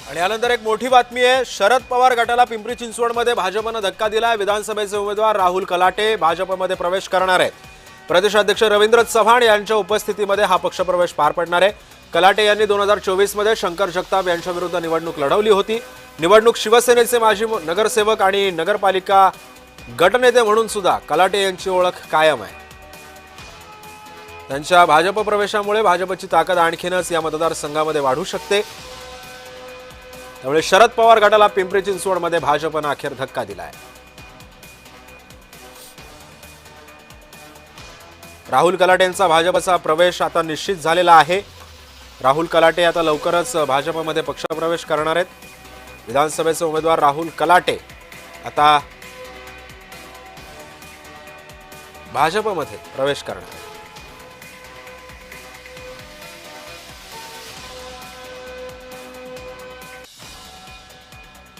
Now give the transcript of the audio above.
आणि यानंतर एक मोठी बातमी आहे। शरद पवार गटाला पिंपरी चिंचवडमध्ये भाजपने धक्का दिलाय। विधानसभेचे उमेदवार राहुल कलाटे भाजपमध्ये प्रवेश करणार आहेत। प्रदेशाध्यक्ष रवींद्र चव्हाण यांच्या उपस्थितीमध्ये हा पक्षप्रवेश पार पडणार आहे। कलाटे यांनी 2024 मध्ये शंकर जगताप यांच्याविरुद्ध निवडणूक लढवली होती। निवडणूक शिवसेनेचे माजी नगरसेवक आणि नगरपालिका गटनेते म्हणून सुद्धा कलाटे यांची ओळख कायम आहे। त्यांच्या भाजप प्रवेशामुळे भाजपची ताकद आणखीनच या मतदारसंघामध्ये वाढू शकते। त्यामुळे शरद पवार गटाला पिंपरी चिंचवडमध्ये भाजपने अखेर धक्का दिलाय। राहुल कलाटेंचा भाजपचा प्रवेश आता निश्चित झालेला आहे। राहुल कलाटे आता लवकरच भाजपमध्ये पक्षप्रवेश करणार आहेत। विधानसभेचे उमेदवार राहुल कलाटे आता भाजपमध्ये प्रवेश करणार आहेत।